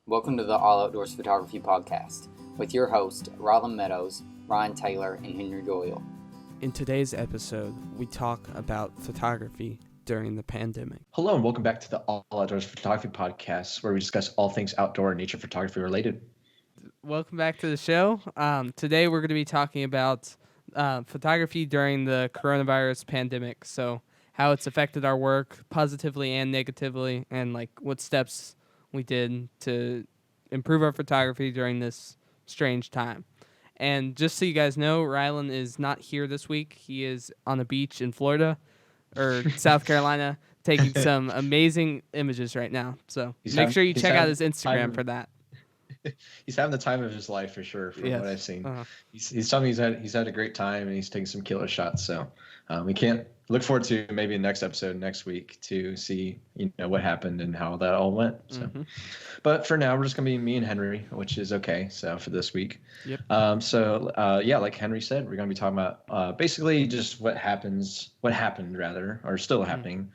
Welcome to the All Outdoors Photography Podcast with your hosts, Rylan Meadows, Ryan Taylor, and Henry Doyle. In today's episode, we talk about photography during the pandemic. Hello, and welcome back to the All Outdoors Photography Podcast, where we discuss all things outdoor and nature photography related. Welcome back to the show. Today we're going to be talking about photography during the coronavirus pandemic. So how it's affected our work positively and negatively, and like what steps we did to improve our photography during this strange time. And just so you guys know, Rylan is not here this week. He is on a beach in Florida or South Carolina taking some amazing images right now. So make sure you check out his Instagram for that. He's having the time of his life for sure, from what I've seen. Uh-huh. He's telling me he's had a great time and he's taking some killer shots. So we can't look forward to maybe the next episode next week to see what happened and how that all went. So, but for now we're just gonna be me and Henry, which is okay. So for this week, Yep. Like Henry said, we're gonna be talking about basically just what happened rather, or still happening.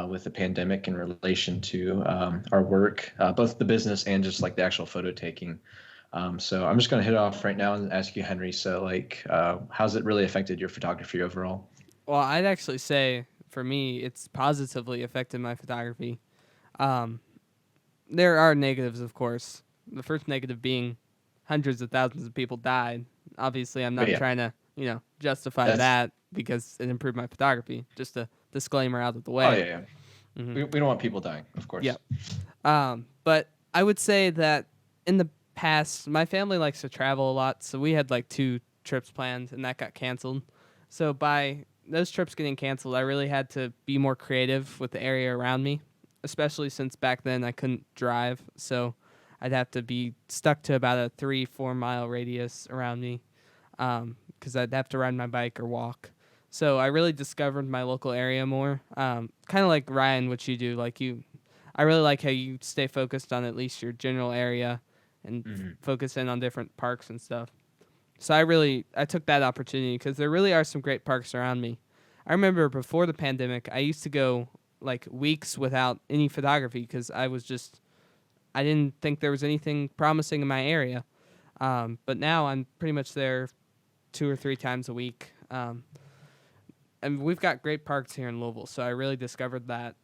With the pandemic in relation to our work, both the business and just like the actual photo taking. So I'm just going to hit off right now and ask you, Henry, so like, how's it really affected your photography overall? Well, I'd actually say for me, it's positively affected my photography. There are negatives, of course. The first negative being hundreds of thousands of people died. Obviously, I'm not trying to, justify that because it improved my photography. Just a disclaimer out of the way. Oh, yeah. Mm-hmm. We don't want people dying, of course. Yeah. But I would say that in the past, my family likes to travel a lot, so we had like 2 trips planned, and that got canceled. So by those trips getting canceled, I really had to be more creative with the area around me, especially since back then I couldn't drive, so I'd have to be stuck to about a 3-4 mile radius around me because I'd have to ride my bike or walk. So I really discovered my local area more, kind of like Ryan, what you do. I really like how you stay focused on at least your general area and focus in on different parks and stuff. So I took that opportunity because there really are some great parks around me. I remember before the pandemic, I used to go like weeks without any photography because I didn't think there was anything promising in my area. But now I'm pretty much there 2 or 3 times a week. And we've got great parks here in Louisville, so I really discovered that.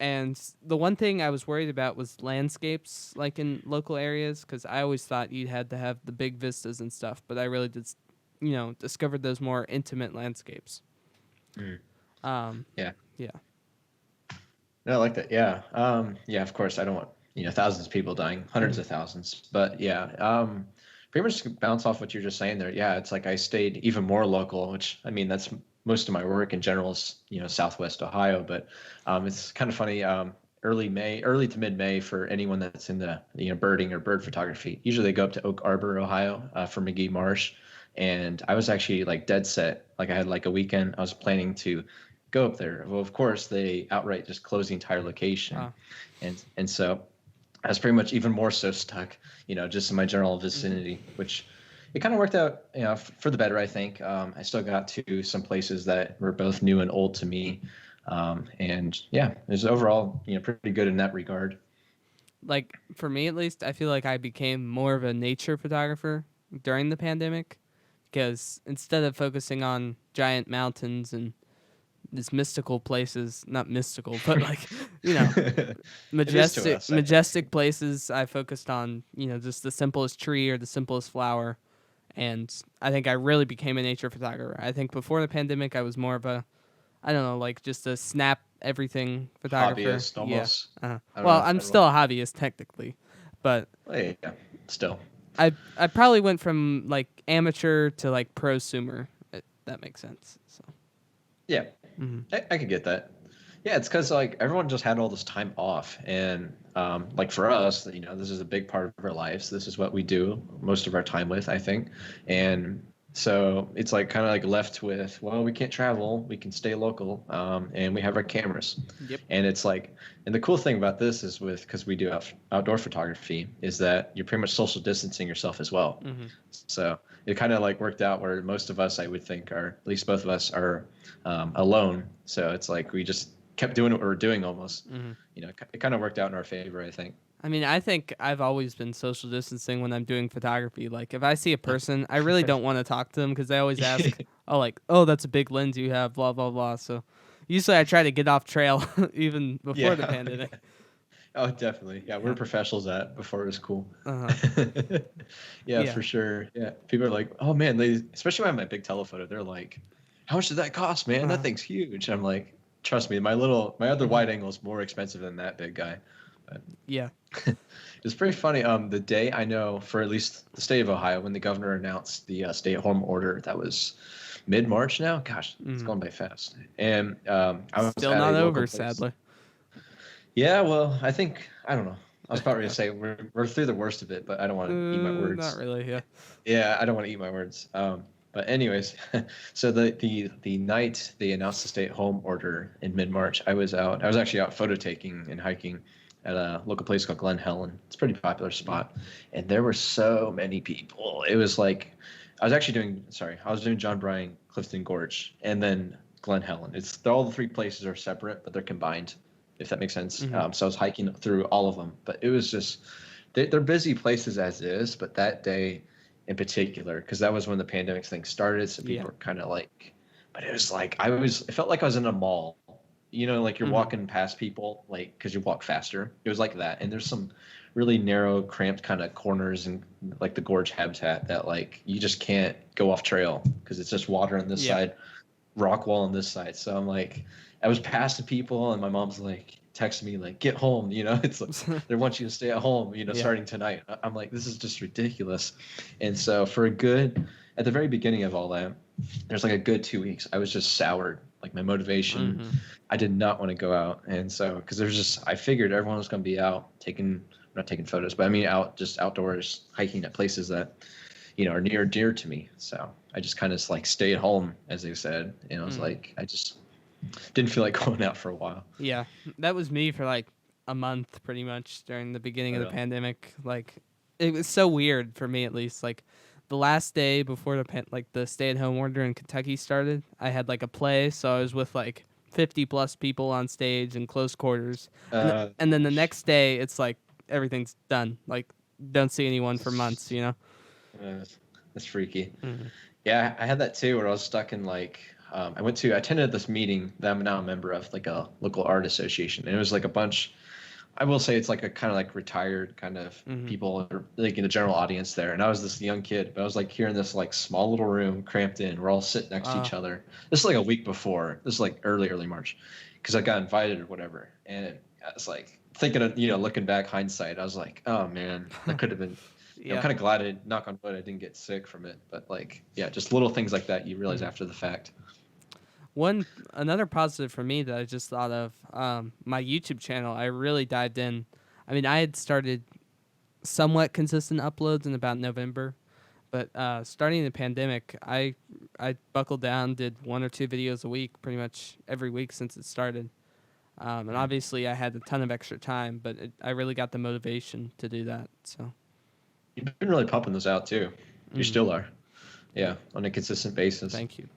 And the one thing I was worried about was landscapes, like in local areas, because I always thought you had to have the big vistas and stuff, but I really did, discovered those more intimate landscapes. Yeah. Yeah. No, I like that. Yeah. Of course, I don't want, thousands of people dying, hundreds of thousands, but yeah. Pretty much to bounce off what you're just saying there. Yeah, it's like I stayed even more local, which I mean that's most of my work in general is Southwest Ohio. But it's kind of funny. Early to mid-May for anyone that's in the birding or bird photography. Usually they go up to Oak Arbor, Ohio, for McGee Marsh, and I was actually like dead set. Like I had like a weekend. I was planning to go up there. Well, of course they outright just closed the entire location, and so I was pretty much even more so stuck, just in my general vicinity, which it kind of worked out, for the better, I think. I still got to some places that were both new and old to me. And yeah, it was overall, pretty good in that regard. Like for me, at least, I feel like I became more of a nature photographer during the pandemic because instead of focusing on giant mountains and these mystical places, not mystical, but like, majestic places, I focused on, just the simplest tree or the simplest flower. And I think I really became a nature photographer. I think before the pandemic, I was more of a, like just a snap everything photographer. Hobbyist, almost. Yeah. Well, I'm still a hobbyist technically, but yeah, still. I probably went from like amateur to like prosumer, if that makes sense. So. Yeah. I could get that. Yeah, it's because like everyone just had all this time off, and like for us, this is a big part of our lives. This is what we do most of our time with, I think, and so it's like kind of like left with, well, we can't travel, we can stay local, and we have our cameras. Yep. And it's like, and the cool thing about this is because we do outdoor photography, is that you're pretty much social distancing yourself as well. So it kind of like worked out where most of us, I would think, are at least both of us are alone. So it's like we just kept doing what we were doing almost. It kind of worked out in our favor, I think. I mean, I think I've always been social distancing when I'm doing photography. Like, if I see a person, I really don't want to talk to them because they always ask, "Oh, like, oh, that's a big lens you have," blah blah blah. So, usually I try to get off trail even before the Yeah. pandemic. Oh, definitely. Yeah, we're Yeah. professionals at it before it was cool. Uh huh. Yeah, Yeah. for sure. Yeah, people are like, "Oh man," they especially when I have my big telephoto, they're like, "How much did that cost, man? That Uh-huh. thing's huge." I'm like, "Trust me, my other Mhm. wide angle is more expensive than that big guy." But Yeah. it's pretty funny. The day I know for at least the state of Ohio, when the governor announced the stay-at-home order, that was mid-March now. Gosh, it's Mhm. going by fast. And I was Still at a not local over, place. sadly. Yeah, well, I don't know. I was about ready to say we're through the worst of it, but I don't want to eat my Not words. really. Yeah. Yeah, I don't want to eat my words. But anyways, so the night they announced the stay-at-home order in mid-March, I was out. I was actually out photo taking and hiking at a local place called Glen Helen. It's a pretty popular Mm. spot, and there were so many people. It was like I was doing John Bryan, Clifton Gorge, and then Glen Helen. It's all the three places are separate, but they're combined, if that makes sense. Mhm. So I was hiking through all of them, but it was just they're busy places as is, but that day in particular, because that was when the pandemic thing started, so Yeah. people were kind of like, but it was like it felt like I was in a mall. You know, like you're Mhm. walking past people, like because you walk faster. It was like that, and there's some really narrow, cramped kind of corners and like the gorge habitat that like you just can't go off trail because it's just water on this Yeah. side, rock wall on this side. So I'm like, I was passing people, and my mom's like texting me like, "Get home," you know. It's like they want you to stay at home, you know, Yeah. starting tonight. I'm like, this is just ridiculous. And so at the very beginning of all that, there's like a good 2 weeks, I was just soured. Like my motivation, Mhm. I did not want to go out, and so because I figured everyone was going to be out not taking photos, but I mean out just outdoors hiking at places that are near and dear to me. So I just kind of like stayed home, as they said, and I was Mhm. like, I just didn't feel like going out for a while. Yeah. That was me for like a month, pretty much during the beginning Oh, of the really? pandemic. Like, it was so weird for me, at least. Like, the last day before the stay-at-home order in Kentucky started, I had like a play, so I was with like 50 plus people on stage in close quarters, and then the next day it's like everything's done. Like, don't see anyone for months. uh, that's freaky. Hmm. Yeah, I had that too, where I was stuck in like I attended this meeting that I'm now a member of, like a local art association, and it was like a bunch. I will say it's like a kind of like retired kind of Hmm. people, or like in the general audience there. And I was this young kid, but I was like here in this like small little room, cramped in. We're all sitting next to Uh, each other. This is like a week before. This is like early March, because I got invited or whatever. And I was like thinking of looking back hindsight, I was like, oh man, that could have been. I'm yeah. kind of glad knock on wood, I didn't get sick from it. But like, yeah, just little things like that you realize Hmm. after the fact. Another positive for me that I just thought of, my YouTube channel. I really dived in. I mean, I had started somewhat consistent uploads in about November, but starting the pandemic, I buckled down, did one or two videos a week, pretty much every week since it started. And obviously, I had a ton of extra time, but I really got the motivation to do that. So, You've been really pumping those out too. You mhm. still are. Yeah, Yeah, on a consistent basis. thank you.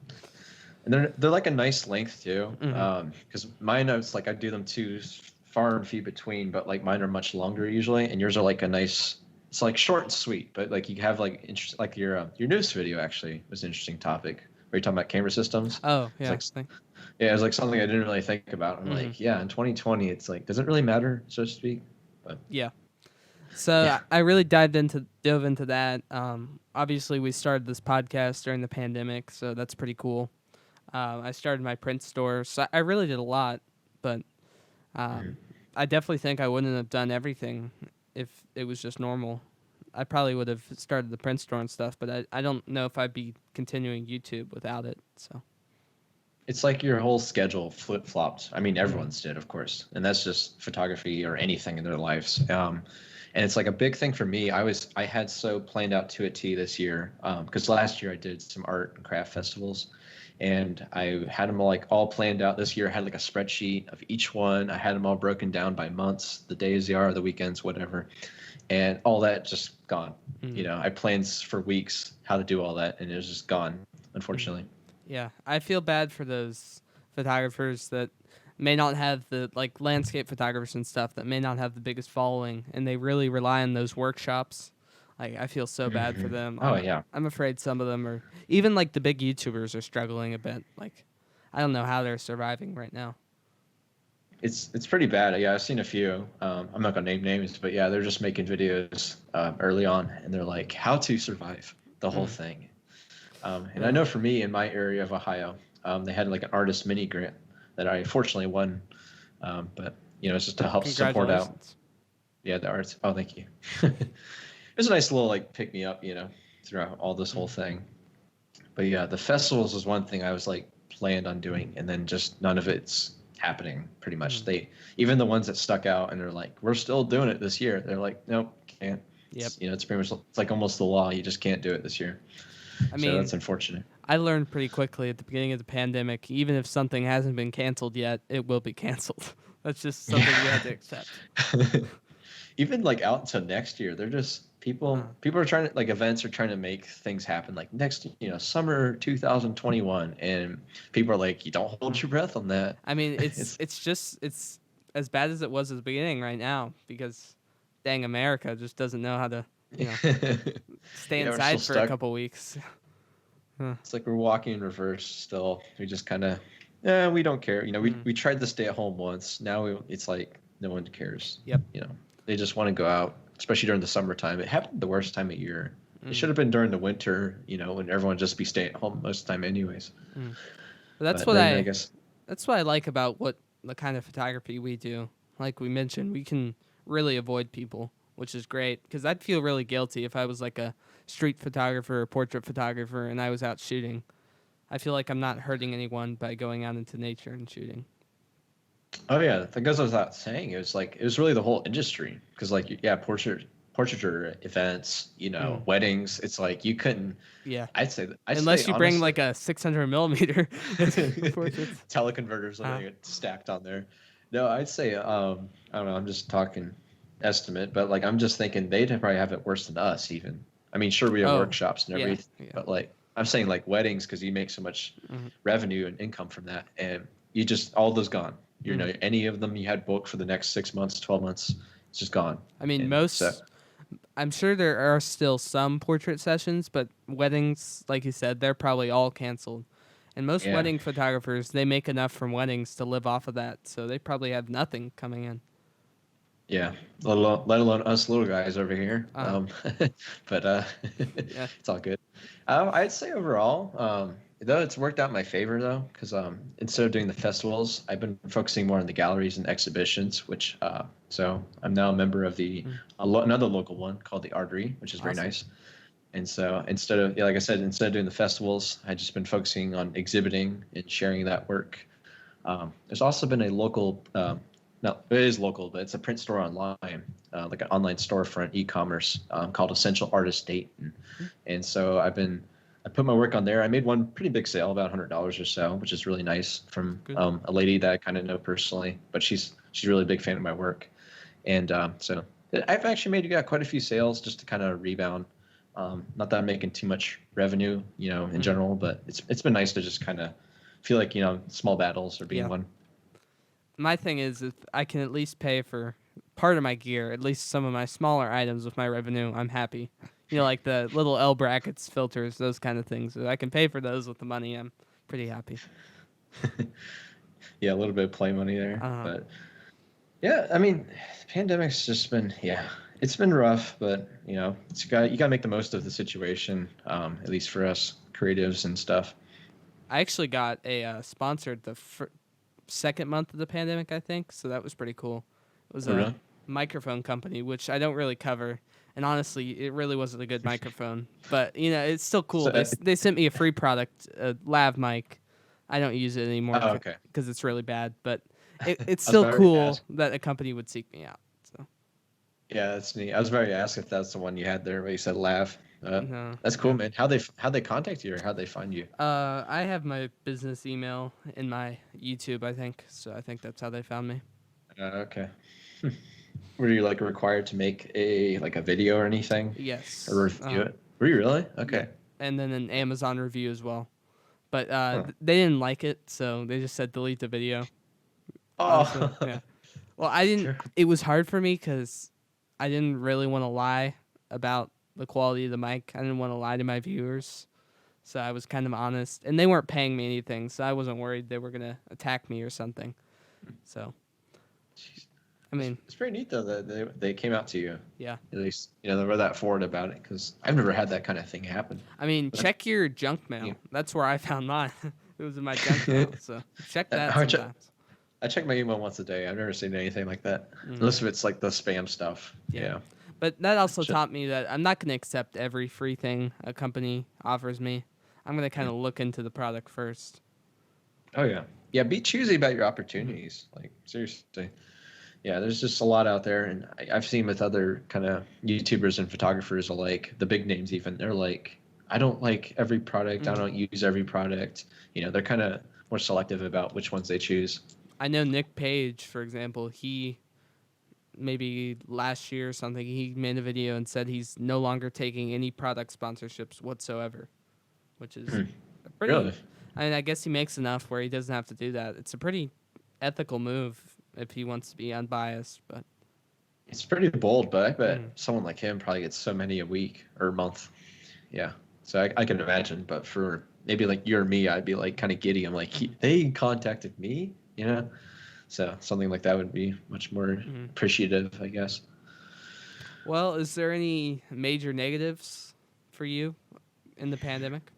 And they're like a nice length too, Hmm. because my notes, like I do them too far and few between, but like mine are much longer usually, and yours are like a nice. It's like short and sweet, but like you have like interest. Like your news video actually was an interesting topic. Where you're talking about camera systems. Oh It's yeah, like yeah, it's like something I didn't really think about. I'm hmm like, yeah, in 2020, it's like, does it really matter, so to speak? But yeah. So yeah, I really dove into that. Obviously, we started this podcast during the pandemic, so that's pretty cool. I started my print store, so I really did a lot, but Mhm. um, I definitely think I wouldn't have done everything if it was just normal. I probably would have started the print store and stuff, but I don't know if I'd be continuing YouTube without it. So, It's like your whole schedule flip flopped. I mean, mhm. everyone's did, of course, and that's just photography or anything in their lives. And it's like a big thing for me. I had so planned out to a T this year, because last year I did some art and craft festivals, and I had them like all planned out. This year I had like a spreadsheet of each one. I had them all broken down by months, the days they are, the weekends, whatever, and all that just gone. Mhm. I planned for weeks how to do all that, and it was just gone, Mhm. unfortunately. Yeah, I feel bad for those photographers that may not have the like landscape photographers and stuff that may not have the biggest following, and they really rely on those workshops. Like I feel so bad for them. Oh yeah. I'm afraid some of them are even like the big YouTubers are struggling a bit. Like I don't know how they're surviving right now. It's pretty bad. Yeah, I've seen a few. I'm not gonna name names, but yeah, they're just making videos early on, and they're like, how to survive the whole thing. And I know for me in my area of Ohio, they had like an artist mini grant that I fortunately won. But it's just to help support out. Yeah, the arts. Oh, thank you. It was a nice little like pick me up, throughout all this whole thing. But yeah, the festivals was one thing I was like planned on doing, and then just none of it's happening pretty much. They even the ones that stuck out and they're like, we're still doing it this year. They're like, nope, can't. Yep. It's pretty much it's like almost the law. You just can't do it this year. I mean, so that's unfortunate. I learned pretty quickly at the beginning of the pandemic, even if something hasn't been canceled yet, it will be canceled. That's just something you have to accept. Even like out until next year, they're just people are trying to like events are trying to make things happen like next summer 2021, and people are like, you don't hold your breath on that. I mean, it's as bad as it was at the beginning right now, because dang, America just doesn't know how to stay inside for a couple weeks. It's like we're walking in reverse still. We just kind of we don't care. We tried to stay at home once. Now it's like no one cares. Yep. They just want to go out, especially during the summertime. It happened the worst time of year. It should have been during the winter, when everyone just be staying at home most of the time anyways. But that's I guess that's what I like about what the kind of photography we do. Like we mentioned, we can really avoid people, which is great, because I'd feel really guilty if I was like a street photographer or portrait photographer and I was out shooting. I feel like I'm not hurting anyone by going out into nature and shooting. Oh yeah, that goes without saying. It was really the whole industry, because portraiture events, weddings. It's like you couldn't. Yeah. Unless you bring like a 600 millimeter teleconverters stacked on there. No, I'd say I don't know. I'm just talking estimate, but like I'm just thinking they'd probably have it worse than us even. I mean, sure we have workshops and everything, but like I'm saying like weddings, because you make so much revenue and income from that, and you just all those gone. Any of them you had booked for the next 6 months, 12 months, it's just gone. I mean, I'm sure there are still some portrait sessions, but weddings, like you said, they're probably all canceled. And most wedding photographers, they make enough from weddings to live off of that, so they probably have nothing coming in. Yeah, let alone us little guys over here. But it's all good. I'd say overall, though it's worked out in my favor though, because instead of doing the festivals, I've been focusing more on the galleries and exhibitions, which so I'm now a member of another local one called the Artery, which is very nice. And so instead of doing the festivals, I've just been focusing on exhibiting and sharing that work. There's also been a local. No, it is local, but it's a print store online, like an online storefront e-commerce called Essential Artist Dayton. And so I put my work on there. I made one pretty big sale, about $100 or so, which is really nice, from a lady that I kind of know personally, but she's a really big fan of my work. And so I've actually made quite a few sales just to kind of rebound. Not that I'm making too much revenue, in general, but it's been nice to just kind of feel like, small battles are being won. My thing is, if I can at least pay for part of my gear, at least some of my smaller items with my revenue, I'm happy. Like the little L brackets, filters, those kind of things. If I can pay for those with the money, I'm pretty happy. Yeah, a little bit of play money there. But yeah, I mean, the pandemic's just been, it's been rough, but you got to make the most of the situation, at least for us creatives and stuff. I actually got a sponsored the second month of the pandemic, I think, so that was pretty cool. It was a microphone company, which I don't really cover, and honestly, it really wasn't a good microphone, but it's still cool. So, they sent me a free product, a lav mic. I don't use it anymore because it's really bad, but it's still cool that a company would seek me out. So yeah, that's neat. I was very asked if that's the one you had there where you said lav. No, that's cool, man. How they contact you, or how they find you? I have my business email in my YouTube, I think. So I think that's how they found me. Okay. Were you required to make a video or anything? Yes. Or review it? Were you really? Okay. Yeah. And then an Amazon review as well. But they didn't like it, so they just said delete the video. honestly. Oh, Yeah. Well, I didn't. It was hard for me because I didn't really want to lie about the quality of the mic. I didn't want to lie to my viewers, so I was kind of honest. And they weren't paying me anything, so I wasn't worried they were gonna attack me or something. So, jeez. I mean, It's pretty neat though that they came out to you. yeah. At least they were that forward about it because I've never had that kind of thing happen. I mean, But, check your junk mail. yeah. That's where I found mine. It was in my junk mail. So check that sometimes. I check my email once a day. I've never seen anything like that, Mm. unless if it's like the spam stuff. Yeah. Yeah. But that also Should- taught me that I'm not going to accept every free thing a company offers me. I'm going to kind of look into the product first. Oh yeah. Yeah. Be choosy about your opportunities. Like seriously. Yeah. There's just a lot out there, and I've seen with other kind of YouTubers and photographers alike, the big names even. They're like, I don't like every product. I don't use every product. They're kind of more selective about which ones they choose. I know Nick Page, for example, he maybe last year or something, he made a video and said he's no longer taking any product sponsorships whatsoever, which is a pretty. Really? I mean, I guess he makes enough where he doesn't have to do that. It's a pretty ethical move if he wants to be unbiased, but It's pretty bold, but I bet someone like him probably gets so many a week or a month. Yeah. So I can imagine, but for maybe like you or me, I'd be like kind of giddy. I'm like, they contacted me, So something like that would be much more appreciative, I guess. Well, is there any major negatives for you in the pandemic?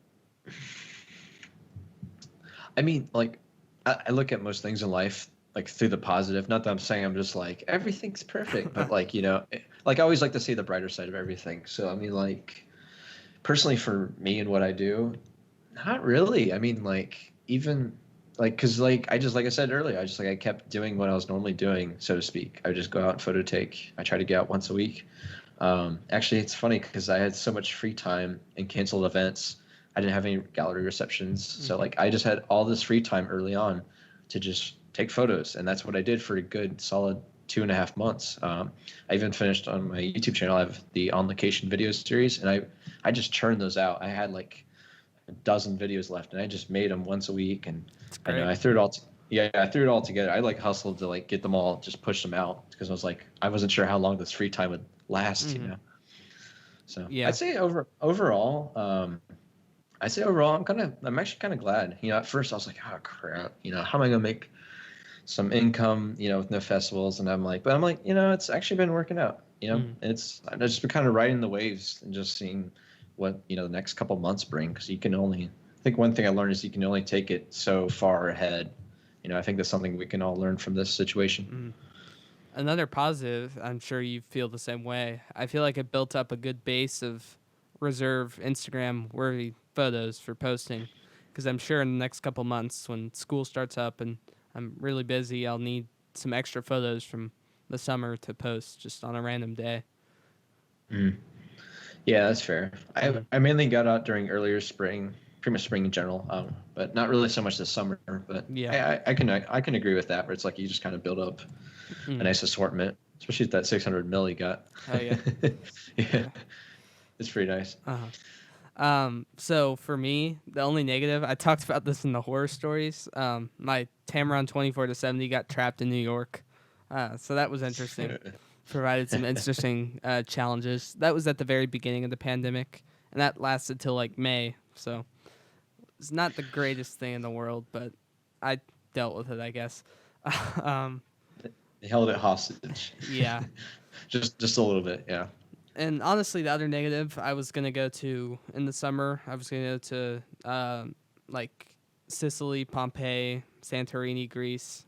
I mean, like, I look at most things in life like through the positive. Not that I'm saying I'm just like everything's perfect, but like like I always like to see the brighter side of everything. So I mean, like personally for me and what I do, not really. I mean, like even like because like I said earlier, I kept doing what I was normally doing, so to speak. I would just go out and photo take. I try to get out once a week. Actually, it's funny because I had so much free time and canceled events. I didn't have any gallery receptions, so like I just had all this free time early on to just take photos, and that's what I did for a good solid 2.5 months. I even finished on my YouTube channel. I have the On Location video series, and I just churned those out. I had like a dozen videos left, and I just made them once a week, and I threw it all. I threw it all together. I like hustled to like get them all, just push them out because I was like I wasn't sure how long this free time would last, So Yeah. I'd say overall, I'm actually kind of glad. At first I was like, oh crap, how am I gonna make some income, with no festivals? And I'm like, it's actually been working out. I've just been kind of riding the waves and just seeing what the next couple months bring, because I think one thing I learned is you can only take it so far ahead. I think that's something we can all learn from this situation. Another positive, I'm sure you feel the same way. I feel like it built up a good base of reserve Instagram worthy photos for posting, because I'm sure in the next couple months when school starts up and I'm really busy, I'll need some extra photos from the summer to post just on a random day. Yeah, that's fair. I mainly got out during earlier spring, pretty much spring in general, but not really so much this summer. But Yeah. I can agree with that. Where it's like you just kind of build up a nice assortment, especially with that 600 mil you got. Oh yeah. Yeah, it's pretty nice. So for me, the only negative, I talked about this in the horror stories. My Tamron 24-70 got trapped in New York. So that was interesting. Provided some interesting challenges. That was at the very beginning of the pandemic, and that lasted till like May. So it's not the greatest thing in the world, but I dealt with it, I guess. They held it hostage. Yeah. just a little bit, yeah. And honestly, the other negative, I was going to go to, in the summer, I was going to go to, like, Sicily, Pompeii, Santorini, Greece,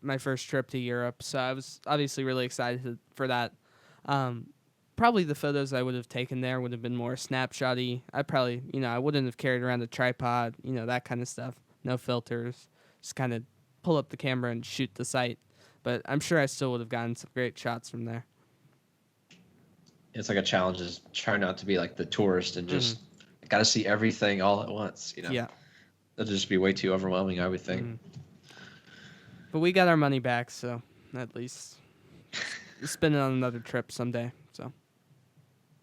my first trip to Europe. So I was obviously really excited for that. Probably the photos I would have taken there would have been more snapshotty. I probably, I wouldn't have carried around a tripod, that kind of stuff. No filters. Just kind of pull up the camera and shoot the site. But I'm sure I still would have gotten some great shots from there. It's like a challenge is try not to be like the tourist and just got to see everything all at once, Yeah. That'd just be way too overwhelming, I would think. But we got our money back, so at least spend it on another trip someday. So.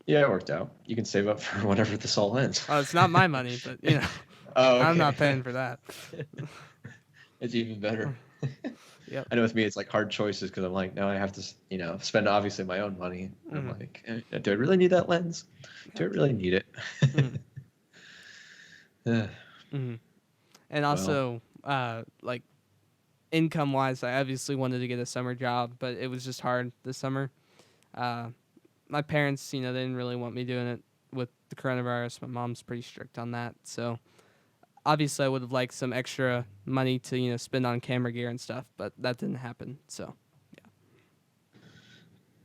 Yeah, it worked out. You can save up for whenever this all ends. Oh, it's not my money, but Oh, okay. I'm not paying for that. It's even better. Yep. I know with me, it's like hard choices because I'm like, now I have to, spend obviously my own money. And I'm Mhm. like, do I really need that lens? Do I really need it? Mhm. Uh, Mhm. And well, also, like income wise, I obviously wanted to get a summer job, but it was just hard this summer. Uh, my parents, they didn't really want me doing it with the coronavirus. My mom's pretty strict on that, so obviously I would have liked some extra money to spend on camera gear and stuff, but that didn't happen. So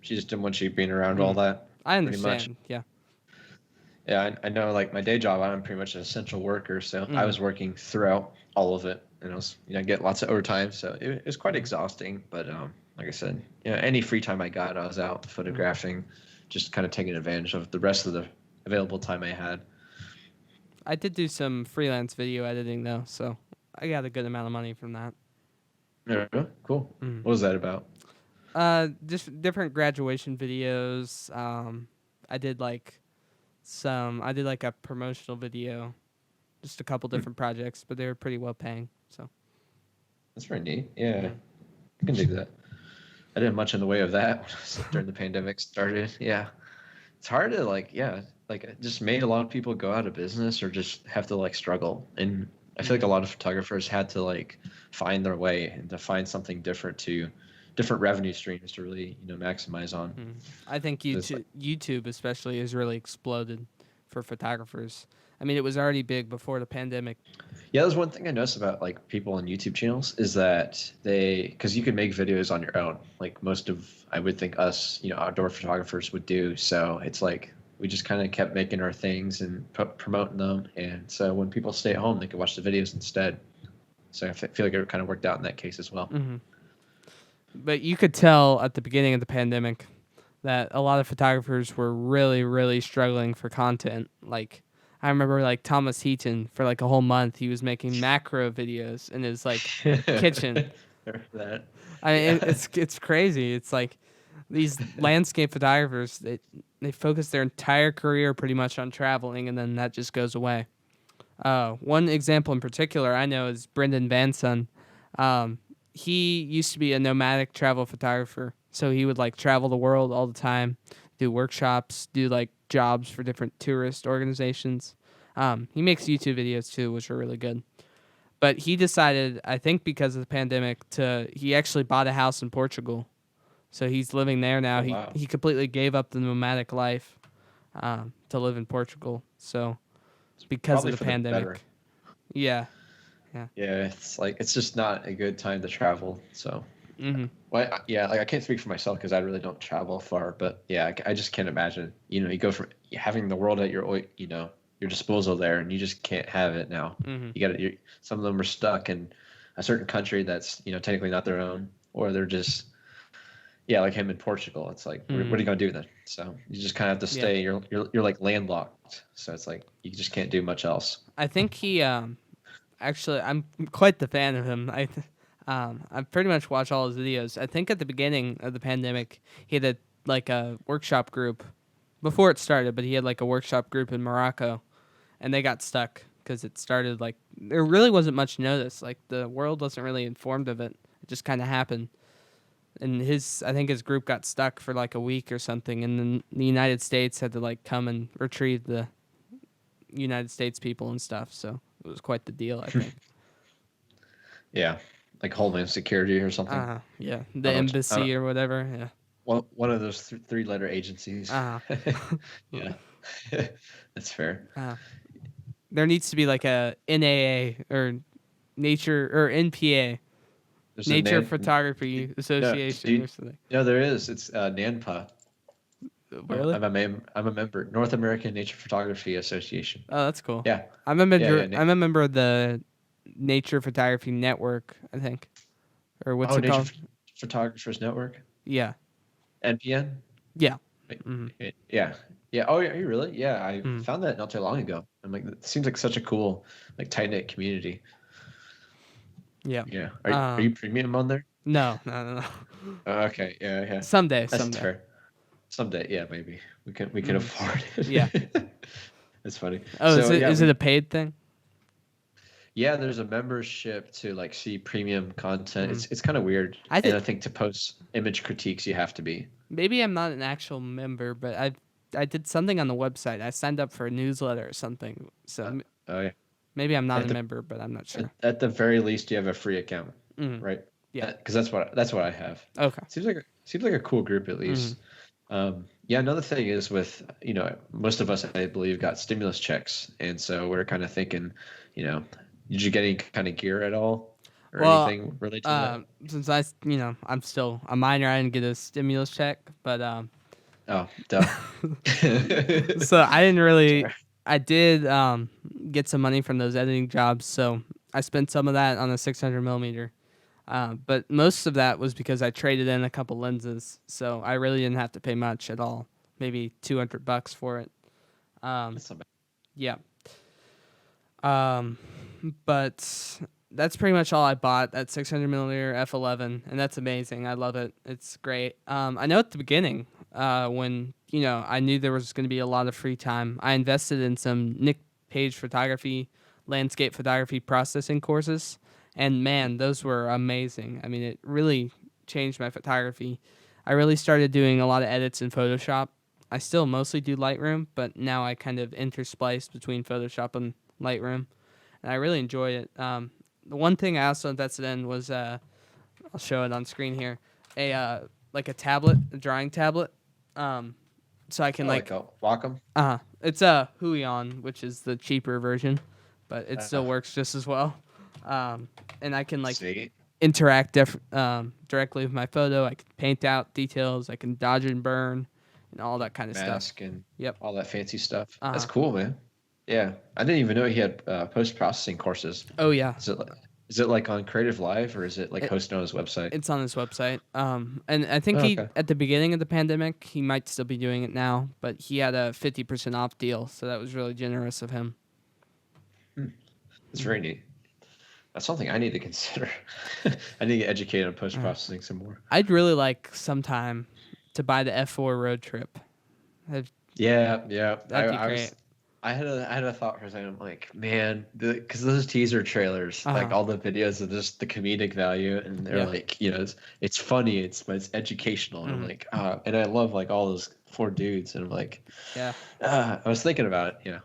she just didn't want you being around all Mhm. that, I pretty much. understand. Yeah. Yeah, I know. Like my day job, I'm pretty much an essential worker, so I Mhm. was working throughout all of it, and I was, get lots of overtime, so it was quite Mhm. exhausting. But like I said, any free time I got, I was out Mhm. photographing, just kind of taking advantage of the rest of the available time I had. I did do some freelance video editing though, so I got a good amount of money from that. Yeah, cool. Mhm. What was that about? Just different graduation videos. I did like I did like a promotional video, just a couple Hmm, different projects, but they were pretty well paying. So. that's very neat. Yeah, Mhm. I can dig that. I didn't much in the way of that during the pandemic started. Yeah, it's hard to like it just made a lot of people go out of business or just have to like struggle. And I feel like a Mhm. lot of photographers had to like find their way and to find something different revenue streams to really, maximize on. Mhm. I think It's like, YouTube especially has really exploded for photographers. I mean, it was already big before the pandemic. yeah, that's one thing I noticed about like people on YouTube channels is that because you can make videos on your own, like most of, I would think us, outdoor photographers would do. So it's like we just kind of kept making our things and promoting them. And so when people stay at home, they can watch the videos instead. So I feel like it kind of worked out in that case as well. Hmm. But you could tell at the beginning of the pandemic that a lot of photographers were really, really struggling for content. Like, I remember like Thomas Heaton for like a whole month, he was making macro videos in his like kitchen. Remember that. I mean, Yeah. it's crazy. It's like these landscape photographers, they focus their entire career pretty much on traveling, and then that just goes away. One example in particular I know is Brendan Vanson. He used to be a nomadic travel photographer, so he would like travel the world all the time, do workshops, do like jobs for different tourist organizations. He makes YouTube videos too, which are really good. But he decided, I think because of the pandemic, he actually bought a house in Portugal, so he's living there now. Oh He wow. he completely gave up the nomadic life to live in Portugal. So because of Probably the for the better. pandemic, yeah, yeah. Yeah, it's like it's just not a good time to travel. So, Mhm. well, yeah, like I can't speak for myself because I really don't travel far, but yeah, I just can't imagine. You go from having the world at your disposal there, and you just can't have it now. Mhm. You got to. Some of them are stuck in a certain country that's technically not their own, or they're just like him in Portugal. It's like, what are Mhm. you gonna do then? So you just kind of have to Yeah. stay. You're like landlocked. So it's like you just can't do much else. I think he actually I'm quite the fan of him. I've pretty much watched all his videos. I think at the beginning of the pandemic, he had like a workshop group before it started, but he had like a workshop group in Morocco, and they got stuck because it started like there really wasn't much notice. Like the world wasn't really informed of it. It just kind of happened. And I think his group got stuck for like a week or something, and then the United States had to like come and retrieve the United States people and stuff. So it was quite the deal, I think. Yeah, like Homeland Security or something. Yeah, I the don't know. I don't, embassy or whatever. Yeah. one of those three-letter agencies. Uh Yeah, that's fair. uh There needs to be like a NAA or Nature or NPA, There's a Nature Nan. Photography No, Association or something. no, there is. It's NANPA. Really? I'm a member. North American Nature Photography Association. Oh, that's cool. Yeah, I'm a yeah, member. yeah. I'm a member of the Nature Photography Network, I think, or what's Oh, it Nature called? Photographers Network. Yeah. NPN. Yeah. Wait, Mm-hmm. yeah, yeah. Oh, are you really? Yeah, I Mm-hmm. found that not too long ago. I'm like, it seems like such a cool, like tight knit community. Yeah. Yeah. Are you premium on there? No, no, no, no. Oh, okay. Yeah, yeah. Someday, That's someday. fair. Someday, yeah, maybe we can Mhm. afford it. Yeah. That's funny. Oh, So yeah, is it a paid thing? Yeah, there's a membership to like see premium content. Mm. It's kind of weird. I And I did. think to post image critiques, you have to be. Maybe I'm not an actual member, but I did something on the website. I signed up for a newsletter or something. So Uh, oh yeah. maybe I'm not At a the member, but I'm not sure. at the very least, you have a free account, Mm. right? Yeah. Because that's what I have. Okay. Seems like a cool group at least. Yeah, another thing is with, most of us, I believe, got stimulus checks, and so we're kind of thinking, did you get any kind of gear at all or Well, anything related to that? since I'm still a minor, I didn't get a stimulus check, but Oh, duh. so I didn't really. Sorry. I did get some money from those editing jobs, so I spent some of that on a 600 millimeter. But most of that was because I traded in a couple lenses, so I really didn't have to pay much at all. Maybe $200 for it. That's not bad. Yeah. But that's pretty much all I bought. That 600 millimeter f11, and that's amazing. I love it. It's great. I know at the beginning, when I knew there was going to be a lot of free time, I invested in some Nick Page photography, landscape photography processing courses, and man, those were amazing. I mean, it really changed my photography. I really started doing a lot of edits in Photoshop. I still mostly do Lightroom, but now I kind of intersplice between Photoshop and Lightroom, and I really enjoy it. The one thing I also invested in was I'll show it on screen here, like a tablet, a drawing tablet, so I can Like a Wacom. it's a Huion, which is the cheaper version, but it still Uh-huh. works just as well. And I can See? interact directly with my photo. I can paint out details. I can dodge and burn, and all that kind of stuff. Mask and Yep. all that fancy stuff. That's Uh-huh. cool, man. Yeah, I didn't even know he had post-processing courses. Oh yeah, Is it like on Creative Live or is it like It- hosted on his website? it's on his website. And I think Oh, he okay. at the beginning of the pandemic, he might still be doing it now, but he had a 50% off deal, so that was really generous of him. It's very neat. That's something I need to consider. I need to get educated on post-processing some more. I'd really like sometime to buy the F4 road trip. Yeah. That'd be great. I had a thought for a second. I'm like, man, because those teaser trailers, like Uh-huh. all the videos of just the comedic value, and they're Yeah. like, it's funny, it's educational, and I'm Mhm. like, and I love like all those four dudes, and I'm like, Yeah. I was thinking about it,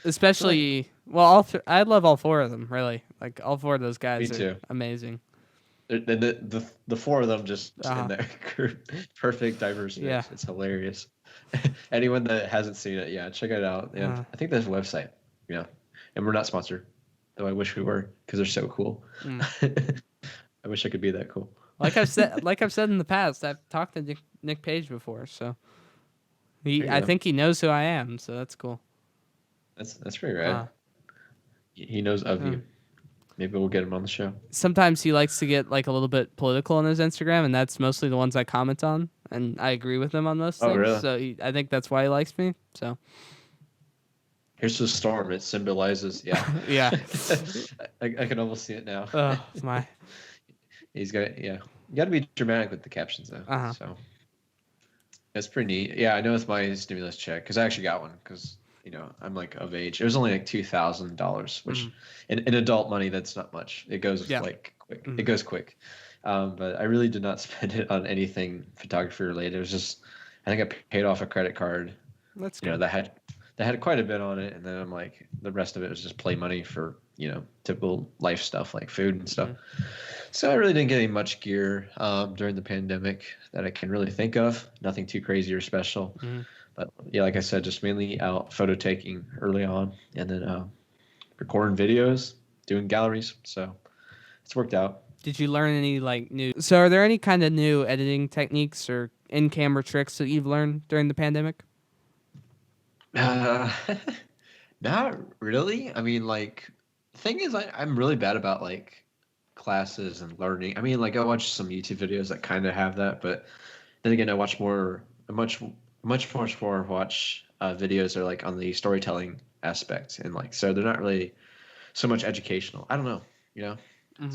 Especially, I love all four of them, really. Like, all four of those guys Me are too. amazing. The four of them just Uh-huh. in that group, perfect diverse mix. Yeah. It's hilarious. Anyone that hasn't seen it, yeah, check it out. Yeah, Uh-huh. I think there's a website. Yeah, and we're not sponsored, though. I wish we were because they're so cool. I wish I could be that cool. Like I've said in the past, I've talked to Nick Page before, so There you I go. think he knows who I am, so that's cool. That's pretty rad. Uh, He knows of you. Maybe we'll get him on the show. Sometimes he likes to get like a little bit political on his Instagram, and that's mostly the ones I comment on, and I agree with him on most Oh, things. really? So I think that's why he likes me. So Here's the storm. It symbolizes, yeah. yeah. I can almost see it now. Oh my. He's got, yeah. You got to be dramatic with the captions though. Uh-huh. So that's pretty neat. Yeah, I know it's my stimulus check because I actually got one because I'm like of age. It was only like $2,000, which in adult money that's not much. It goes Yeah. like quick. Mhm. It goes quick. But I really did not spend it on anything photography related. It was just I think I paid off a credit card. That's cool. That had quite a bit on it, and then I'm like the rest of it was just play money for typical life stuff like food and stuff. So I really didn't get any much gear during the pandemic that I can really think of. Nothing too crazy or special. But yeah, like I said, just mainly out photo taking early on, and then recording videos, doing galleries. So it's worked out. Did you learn any like new? So are there any kind of new editing techniques or in-camera tricks that you've learned during the pandemic? Not really. I mean, like, the thing is, I'm really bad about like classes and learning. I mean, like, I watch some YouTube videos that kind of have that, but then again, I much more watch videos are like on the storytelling aspect, and like, so they're not really so much educational. I don't know,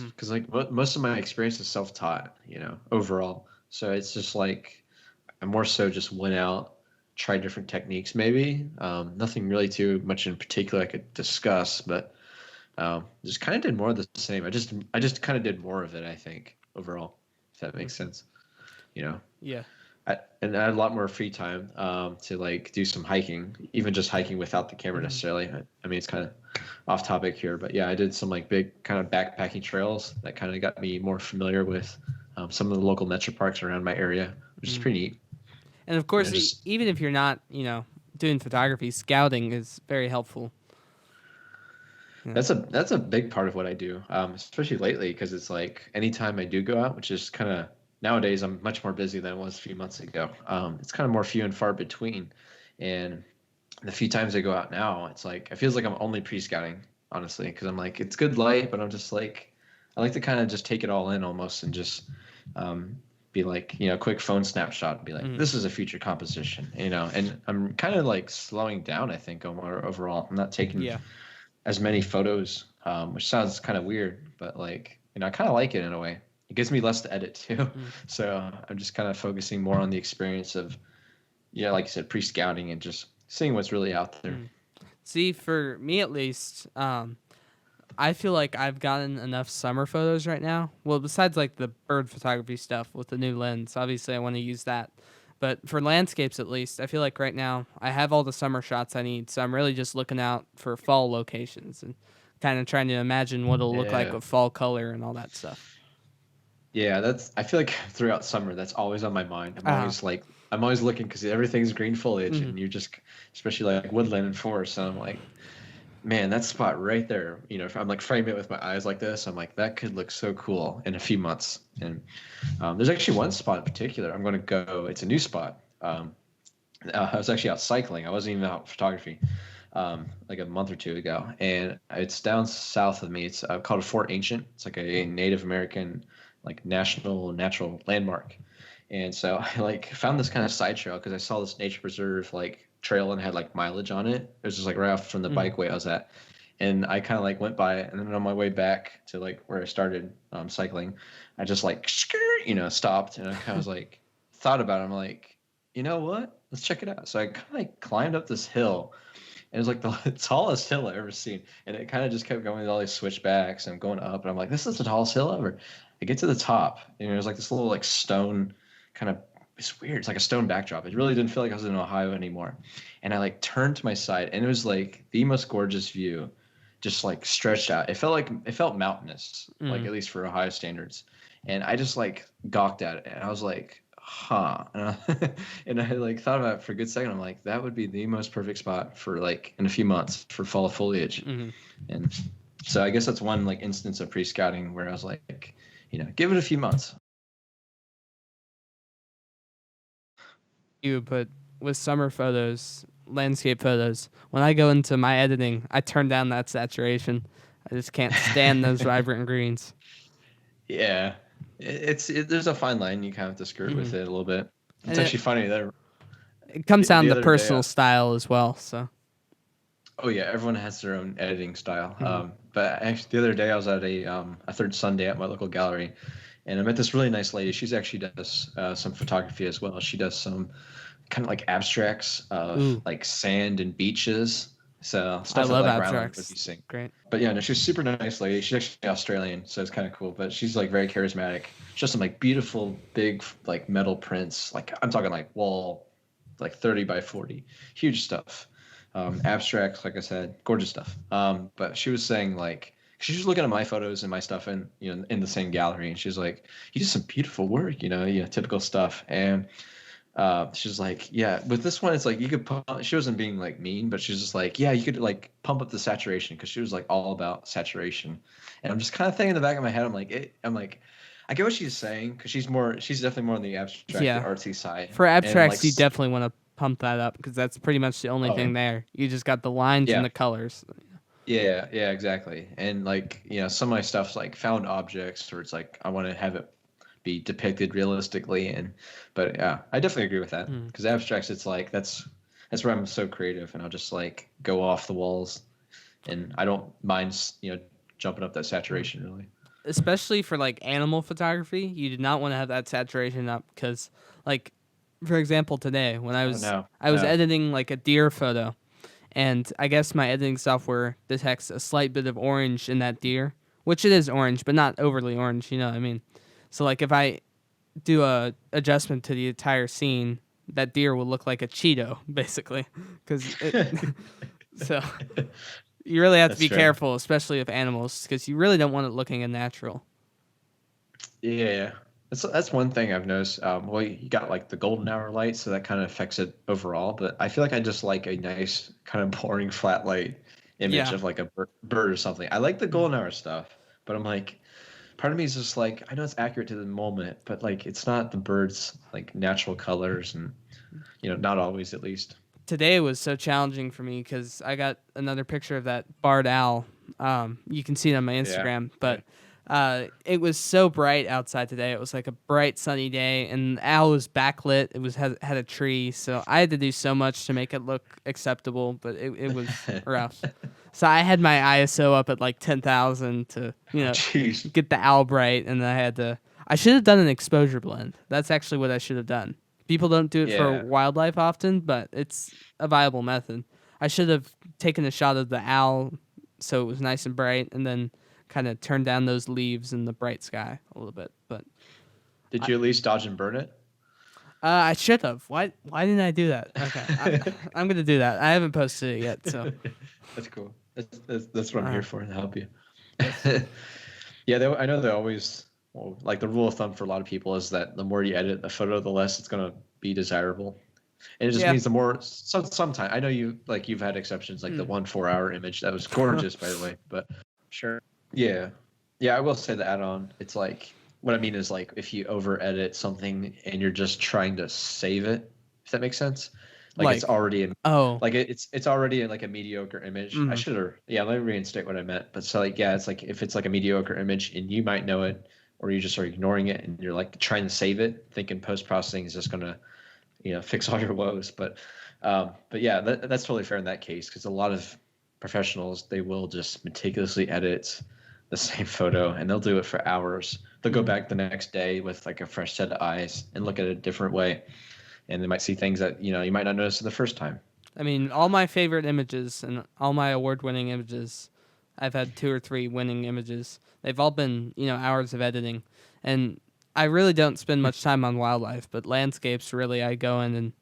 because like most of my experience is self-taught, overall. So it's just like I more so just went out, tried different techniques, maybe. Nothing really too much in particular I could discuss, but Just kind of did more of the same. I just kind of did more of it, I think, overall, if that makes sense. You know, Yeah. and I had a lot more free time to like do some hiking, even just hiking without the camera necessarily. I mean, it's kind of off topic here, but yeah, I did some like big kind of backpacking trails that kind of got me more familiar with some of the local nature parks around my area, which is pretty neat. And of You course, know, just even if you're not, doing photography, scouting is very helpful. Yeah. that's a big part of what I do, especially lately, because it's like anytime I do go out, which is kind of nowadays I'm much more busy than I was a few months ago. It's kind of more few and far between, and the few times I go out now, it's like it feels like I'm only pre-scouting, honestly, because I'm like it's good light, but I'm just like I like to kind of just take it all in almost and just um, be like quick phone snapshot and be like this is a future composition, and I'm kind of like slowing down. I think overall, I'm not taking Yeah. as many photos, which sounds kind of weird, but like I kind of like it in a way. It gives me less to edit too, so I'm just kind of focusing more on the experience of like you said, pre-scouting and just seeing what's really out there. See, for me at least, I feel like I've gotten enough summer photos right now. Well, besides like the bird photography stuff with the new lens, obviously I want to use that. But for landscapes at least, I feel like right now I have all the summer shots I need. So I'm really just looking out for fall locations and kind of trying to imagine what it'll look like Yeah, with fall color and all that stuff. yeah. That's I feel like throughout summer, that's always on my mind. Uh-huh. I'm always looking because everything's green foliage, Hmm. and you just especially like woodland and forest. So I'm like, man, that spot right there. If I'm like framing it with my eyes like this, I'm like that could look so cool in a few months. And there's actually one spot in particular I'm going to go. It's a new spot. I was actually out cycling. I wasn't even out photography like a month or two ago, and it's down south of me. It's called Fort Ancient. It's like a Native American like national natural landmark. And so I like found this kind of side trail because I saw this nature preserve like trail and had like mileage on it. It was just like right off from the bikeway I was at. And I kind of like went by it, and then on my way back to like where I started cycling, I just like stopped, and I kind of was like thought about it. I'm like, you know what? Let's check it out. So I kind of like climbed up this hill, and it was like the tallest hill I've ever seen. And it kind of just kept going with all these switchbacks and going up. And I'm like, this is the tallest hill ever. I get to the top, and it was like this little like stone kind of. It's weird. It's like a stone backdrop. It really didn't feel like I was in Ohio anymore. And I like turned to my side, and it was like the most gorgeous view, just like stretched out. It felt mountainous, like at least for Ohio standards. And I just like gawked at it, and I was like, huh. And I like thought about it for a good second. I'm like, that would be the most perfect spot for like in a few months for fall foliage. And so I guess that's one like instance of pre-scouting where I was like, give it a few months. But with summer photos, landscape photos, when I go into my editing, I turn down that saturation. I just can't stand those vibrant greens. Yeah, there's a fine line you kind of have to skirt with it a little bit. It's And actually funny that it comes down the to other day. personal style as well. So Oh yeah, everyone has their own editing style. But actually, the other day I was at a third Sunday at my local gallery, and I met this really nice lady. She's actually does some photography as well. She does some kind of like abstracts of like sand and beaches. So I stuff that love like Rylan would abstracts. be seeing. Great. But yeah, no, she's a super nice lady. She's actually Australian, so it's kind of cool. But she's like very charismatic. She does some like beautiful big like metal prints. Like I'm talking like wall, like 30 by 40, huge stuff. Abstracts, like I said, gorgeous stuff. But she was saying like she was looking at my photos and my stuff in in the same gallery, and she's like, "You did some beautiful work, typical stuff." And she's like, "Yeah, but this one, it's like you could." She wasn't being like mean, but she's just like, "Yeah, you could like pump up the saturation," because she was like all about saturation. And I'm just kind of thinking in the back of my head, I'm like, I get what she's saying because she's definitely more on the abstract, the artsy side. For abstracts, And you like, definitely want to pump that up because that's pretty much the only thing there. You just got the lines and yeah. the colors. Yeah, yeah, exactly. And like, some of my stuff's like found objects where it's like I want to have it be depicted realistically but yeah, I definitely agree with that because abstracts it's like that's where I'm so creative and I'll just like go off the walls and I don't mind, jumping up that saturation really. Especially for like animal photography, you do not want to have that saturation up because like for example today when I was No. editing like a deer photo. and I guess my editing software detects a slight bit of orange in that deer, which it is orange, but not overly orange. You know what I mean? So like if I do a adjustment to the entire scene, that deer will look like a Cheeto, basically. So you really have to That's be fair. careful, especially with animals, because you really don't want it looking unnatural. Yeah, that's one thing I've noticed. Well, you got like the golden hour light, so that kind of affects it overall. But I feel like I just like a nice kind of boring flat light image Yeah. of like a bird or something. I like the Mm. golden hour stuff, but I'm like, part of me is just like, I know it's accurate to the moment, but like it's not the bird's like natural colors, and not always at least. Today was so challenging for me because I got another picture of that barred owl. You can see it on my Yeah. Instagram, but it was so bright outside today. It was like a bright sunny day, and the owl was backlit. It was had a tree, so I had to do so much to make it look acceptable, but it was rough. So I had my ISO up at like 10,000 to Jeez. get the owl bright, and I should have done an exposure blend. That's actually what I should have done. People don't do it for Yeah. wildlife often, but it's a viable method. I should have taken a shot of the owl so it was nice and bright, and then kind of turned down those leaves in the bright sky a little bit. But Did you at least dodge and burn it? I should have. Why didn't I do that? Okay, I'm gonna do that. I haven't posted it yet, so That's cool. That's what I'm here Uh, for, to help you. yes. Yeah, I know they always, well, like the rule of thumb for a lot of people is that the more you edit a photo, the less it's gonna be desirable. And it just Yeah. means the more. Sometimes I know you've had exceptions, like the 4 hour image that was gorgeous, by the way. But Sure. yeah, I will say the add-on. It's like, what I mean is like if you over edit something and you're just trying to save it, if that makes sense. Like it's Like- already in Oh, like it's already in like a mediocre image. I should have, yeah, let me reinstate what I meant. But so like, yeah, it's like if it's like a mediocre image and you might know it, or you just are ignoring it and you're like trying to save it, thinking post-processing is just gonna fix all your woes. But yeah, that's totally fair in that case, because a lot of professionals, they will just meticulously edit the same photo and they'll do it for hours. They'll go back the next day with like a fresh set of eyes and look at it a different way, and they might see things that you might not notice the first time. I mean, all my favorite images and all my award-winning images, I've had 2 or 3 winning images. They've all been, hours of editing. And I really don't spend much time on wildlife, but landscapes, really, I go in and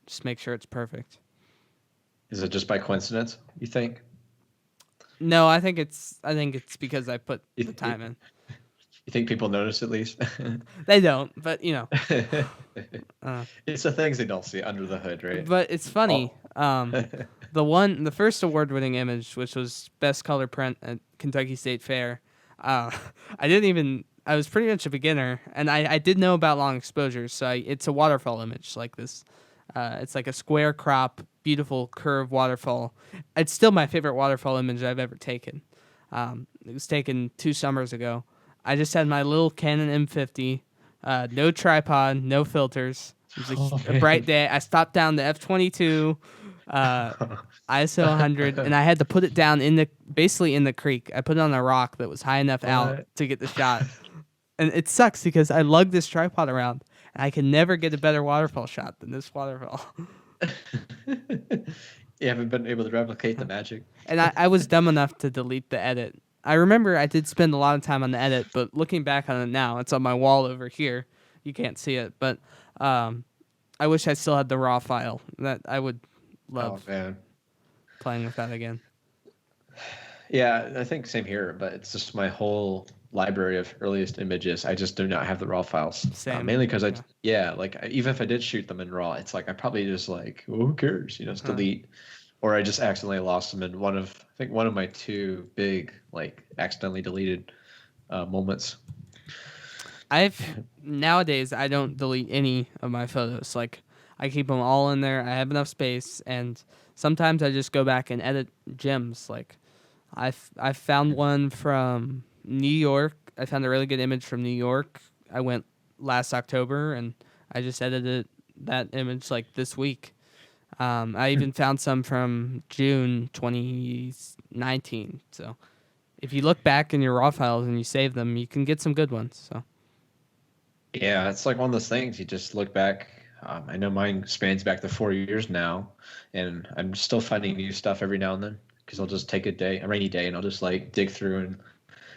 just make sure it's perfect. Is it just by coincidence, you think? No, I think it's because I put You the th- time in. You think people notice at least? They don't, but uh, It's the things they don't see under the hood, right? but it's funny. The first award-winning image, which was best color print at Kentucky State Fair, I was pretty much a beginner, and I did know about long exposures. So it's a waterfall image like this. It's like a square crop, beautiful curved waterfall. It's still my favorite waterfall image I've ever taken. It was taken 2 summers ago. I just had my little Canon M50, no tripod, no filters. It was a bright day. I stopped down the f/22, ISO 100, and I had to put it down basically in the creek. I put it on a rock that was high enough out What? to get the shot. And it sucks because I lug this tripod around, and I can never get a better waterfall shot than this waterfall. You haven't been able to replicate the magic. And I was dumb enough to delete the edit. I remember I did spend a lot of time on the edit, but looking back on it now, it's on my wall over here. You can't see it, but I wish I still had the raw file. That I would love Oh man. playing with that again. Yeah, I think same here, but it's just my whole library of earliest images. I just do not have the raw files. Same. Mainly because Yeah. even if I did shoot them in raw, it's like I probably just like, who cares? Just delete. Or I just accidentally lost them in one of my 2 big like accidentally deleted moments. Nowadays I don't delete any of my photos. Like I keep them all in there. I have enough space, and sometimes I just go back and edit gems. Like I found one from New York. I found a really good image from New York. I went last October, and I just edited that image like this week. I even found some from June 2019. So if you look back in your raw files and you save them, you can get some good ones. So Yeah, it's like one of those things. You just look back I know mine spans back to 4 years now, and I'm still finding new stuff every now and then because I'll just take a rainy day, and I'll just like dig through and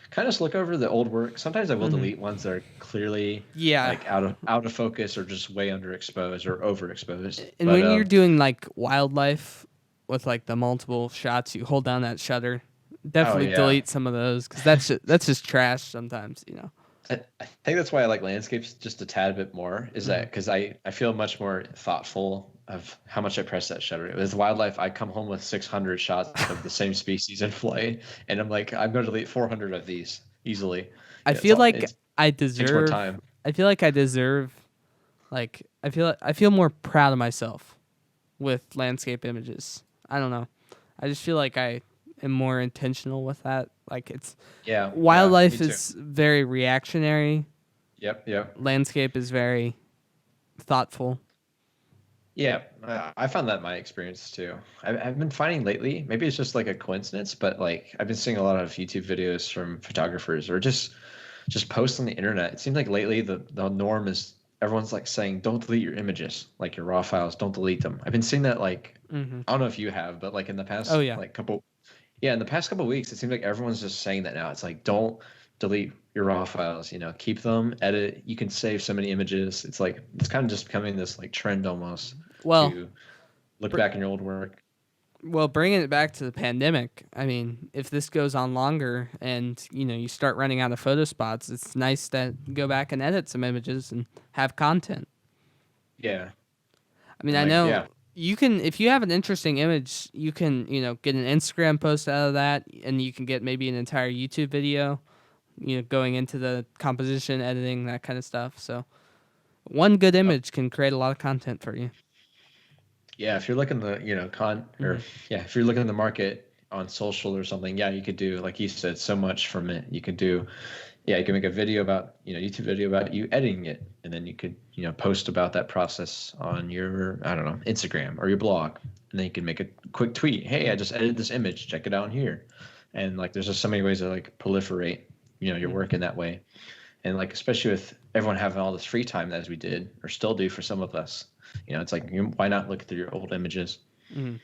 kind of just look over the old work. Sometimes I will delete ones that are clearly Yeah. like out of focus or just way underexposed or overexposed. And But when you're doing like wildlife with like the multiple shots, you hold down that shutter. oh Definitely yeah, delete some of those because that's just trash sometimes, you know. I think that's why I like landscapes just a tad bit more. Is that because I feel much more thoughtful of how much I press that shutter. With wildlife, I come home with 600 shots of the same species in flight, and I'm like, I'm going to delete 400 of these easily. I It's feel all like it I takes more deserve. time. I feel like I deserve. Like I feel more proud of myself with landscape images. I don't know. I just feel like I am more intentional with that. Like it's Yeah, me wildlife too. is very reactionary. Yep. Landscape is very thoughtful. Yeah, I found that in my experience too. I've been finding lately, maybe it's just like a coincidence, but like I've been seeing a lot of YouTube videos from photographers or just posts on the internet. It seems like lately the norm is everyone's like saying don't delete your images, like your raw files, don't delete them. I've been seeing that like Mm-hmm. I don't know if you have, but like in the Oh past yeah. like couple yeah, in the past couple of weeks, it seems like everyone's just saying that now. It's like don't delete your raw files, keep them, edit. You can save so many images. It's like it's kind of just becoming this like trend almost Well, to look br- back in your old work. well, bringing it back to the pandemic. I mean, if this goes on longer and you start running out of photo spots, it's nice to go back and edit some images and have content. Yeah, I mean, and I like know yeah, you can if you have an interesting image, you can, get an Instagram post out of that and you can get maybe an entire YouTube video, going into the composition, editing, that kind of stuff. So, one good oh, image can create a lot of content for you. yeah. If you're looking the con or Hmm. yeah, if you're looking at the market on social or something, yeah, you could do like you said so much from it. You could do yeah, you can make a video about YouTube video about you editing it, and then you could post about that process on your I don't know Instagram or your blog, and then you can make a quick tweet. Hey, I just edited this image. Check it out here, and like there's just so many ways to like proliferate your Hmm. work in that way, and like especially with everyone having all this free time as we did or still do for some of us, it's like why not look through your old images? Hmm.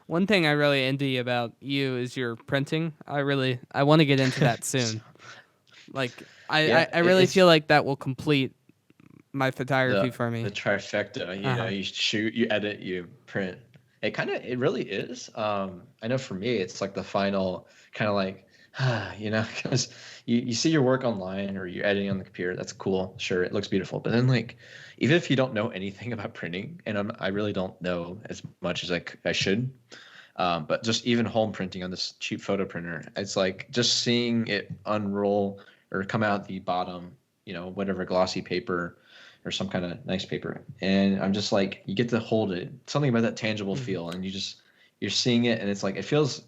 One thing I really envy about you is your printing. I want to get into that soon. Like Yeah, I really feel like that will complete my photography the for me. the trifecta. Uh huh. You shoot, you edit, you print. It really is. I know for me, it's like the final kind of like, because you see your work online or you're editing on the computer. That's cool. Sure, it looks beautiful. But then like, even if you don't know anything about printing, and I really don't know as much as I should. But just even home printing on this cheap photo printer, it's like just seeing it unroll or come out the bottom, whatever glossy paper or some kind of nice paper. And I'm just like, you get to hold it, something about that tangible Hmm. feel, and you're seeing it, and it's like it feels.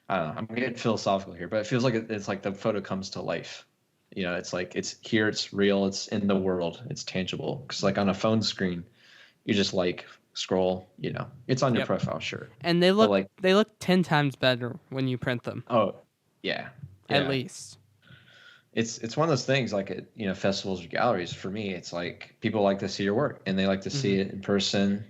I don't know. I'm getting philosophical here, but it feels like it's like the photo comes to life. It's like it's here, it's real, it's in the world, it's tangible. Because like on a phone screen, you just like scroll, it's on your Yep. profile, sure, And but like, they look 10 times better when you print them, oh, yeah, at yeah. least. It's one of those things like at festivals or galleries. For me, it's like people like to see your work and they like to Hmm. see it in person.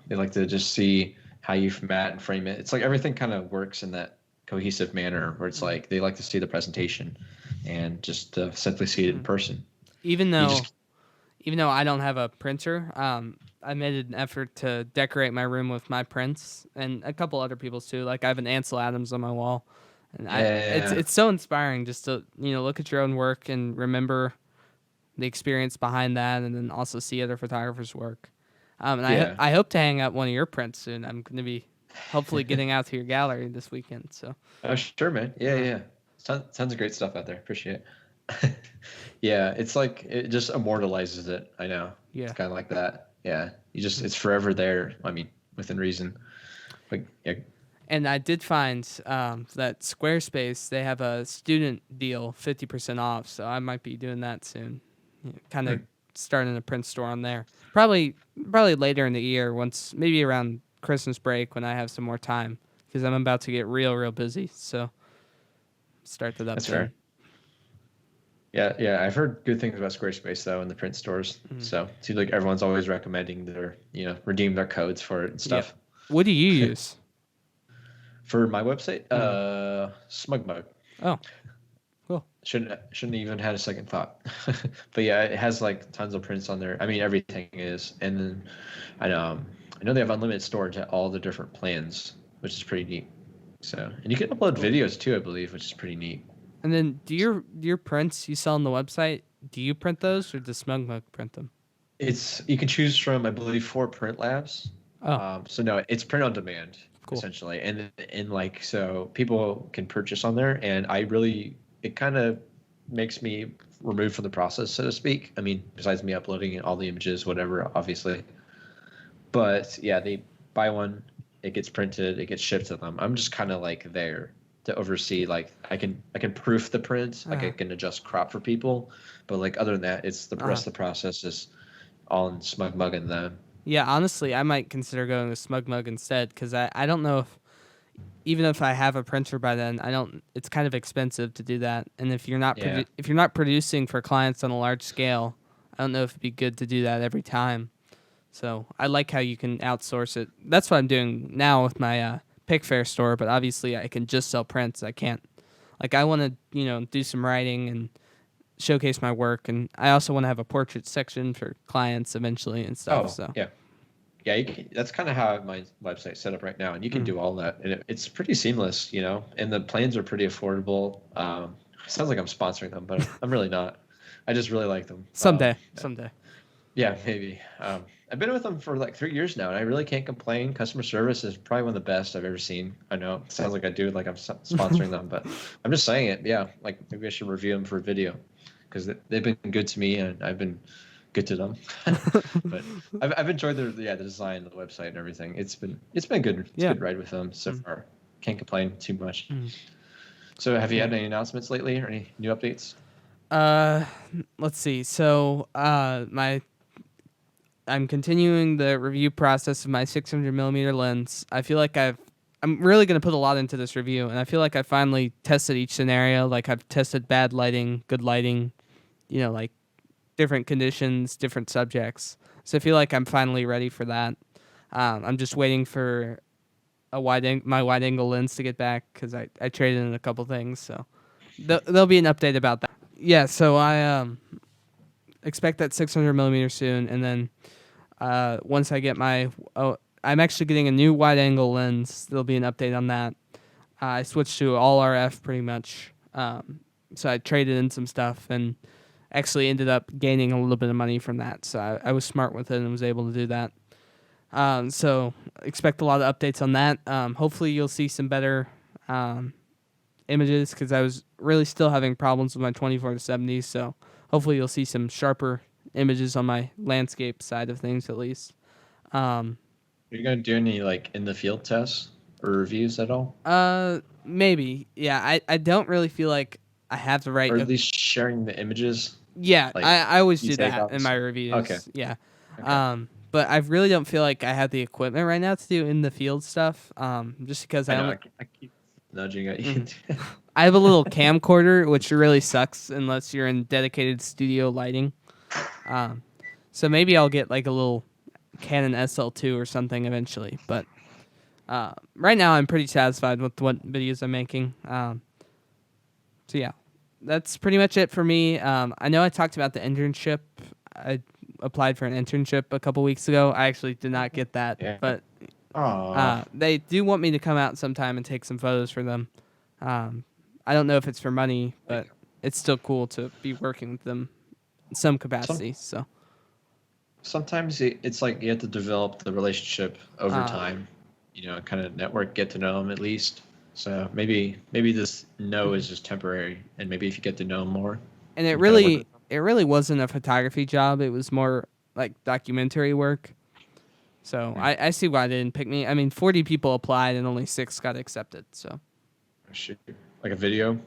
They like to just see how you mat and frame it. It's like everything kind of works in that cohesive manner where it's Hmm. like they like to see the presentation and just simply see it in Hmm. person. Even You though just even though I don't have a printer, I made an effort to decorate my room with my prints and a couple other people's too. Like I have an Ansel Adams on my wall, and yeah, it's so inspiring just to look at your own work and remember the experience behind that, and then also see other photographers' work. And yeah. I hope to hang up one of your prints soon. I'm going to be hopefully getting out to your gallery this weekend. So, Oh, sure, man. Yeah, uh, yeah. Tons of great stuff out there. Appreciate it. Yeah, it's like it just immortalizes it. I know. It's yeah. kind of like that. Yeah, it's forever there. I mean, within reason. Like, yeah. And I did find that Squarespace, they have a student deal, 50% off. So I might be doing that soon. Kind of Hmm. starting a print store on there. Probably later in the year, once maybe around Christmas break when I have some more time, because I'm about to get real busy. So start that up That's then. fair. Yeah. I've heard good things about Squarespace though in the print stores. Mhm. So it seems like everyone's always recommending their, redeem their codes for it and Yeah. stuff. What do you use? For my website, Uh, SmugMug. oh, cool. Shouldn't even had a second thought. But yeah, it has like tons of prints on there. I mean, everything is. And then I know they have unlimited storage at all the different plans, which is pretty neat. So, and you can upload videos too, I believe, which is pretty neat. And then do your prints you sell on the website, do you print those or does SmugMug print them? You can choose from, I believe, 4 print labs. Oh, So no, it's print on demand cool. essentially, and like so people can purchase on there, and it kind of makes me removed from the process, so to speak. I mean, besides me uploading all the images, whatever, obviously. But yeah, they buy one, it gets printed, it gets shipped to them. I'm just kind of like there to oversee. Like I can proof the print, like I can adjust crop for people, but like other than that, it's the rest of the process is all in SmugMug and them. Yeah, honestly, I might consider going with SmugMug instead because I don't know if even if I have a printer by then, I don't. It's kind of expensive to do that, and if you're not Yeah. if you're not producing for clients on a large scale, I don't know if it'd be good to do that every time. So I like how you can outsource it. That's what I'm doing now with my pick fair store. But obviously, I can just sell prints. I can't. Like I want to, do some writing and showcase my work, and I also want to have a portrait section for clients eventually and stuff. Oh, So yeah. Yeah, that's kind of how my website's set up right now, and you can Mm. do all that, and it's pretty seamless, and the plans are pretty affordable. Sounds like I'm sponsoring them, but I'm really not. I just really like them. someday. Yeah, maybe. I've been with them for like 3 years now, and I really can't complain. Customer service is probably one of the best I've ever seen. I know it sounds like I do, like I'm sponsoring them, but I'm just saying it. Yeah, like maybe I should review them for a video because they've been good to me, and I've been good to them. But I've enjoyed the design of the website and everything. It's been good. It's Yeah. a good ride with them so far. Can't complain too much. Mm. So have you had any announcements lately or any new updates? Let's see. So, I'm continuing the review process of my 600 millimeter lens. I feel like I'm really gonna put a lot into this review, and I feel like I finally tested each scenario. Like I've tested bad lighting, good lighting, like different conditions, different subjects. So I feel like I'm finally ready for that. I'm just waiting for my wide angle lens to get back because I traded in a couple things. So there'll be an update about that. Yeah. So I expect that 600 millimeter soon, and then once I get I'm actually getting a new wide angle lens. There'll be an update on that. I switched to all RF pretty much. So I traded in some stuff and actually ended up gaining a little bit of money from that. So I was smart with it and was able to do that. So expect a lot of updates on that. Hopefully you'll see some better images because I was really still having problems with my 24-70. So hopefully you'll see some sharper images on my landscape side of things at least. Are you gonna do any like in the field tests or reviews at all? Maybe. Yeah, I don't really feel like I have the right. Or at least sharing the images? Yeah, like, I always you do take that in off- my reviews. Okay. Yeah. Okay. But I really don't feel like I have the equipment right now to do in the field stuff. Just because I I know, only I keep nudging at you. I have a little camcorder, which really sucks unless you're in dedicated studio lighting. So maybe I'll get like a little Canon SL2 or something eventually. But right now I'm pretty satisfied with what videos I'm making. So yeah, that's pretty much it for me. I know I talked about the internship. I applied for an internship a couple weeks ago. I actually did not get that, Yeah. but Aw. they do want me to come out sometime and take some photos for them. I don't know if it's for money, but it's still cool to be working with them in some capacity. So Sometimes it's like you have to develop the relationship over time, kind of network, get to know them at least. So maybe this no is just temporary, and maybe if you get to know them more, and you kinda work with them. it really wasn't a photography job. It was more like documentary work. So I see why they didn't pick me. I mean, 40 people applied and only 6 got accepted. So Shoot. Like a video?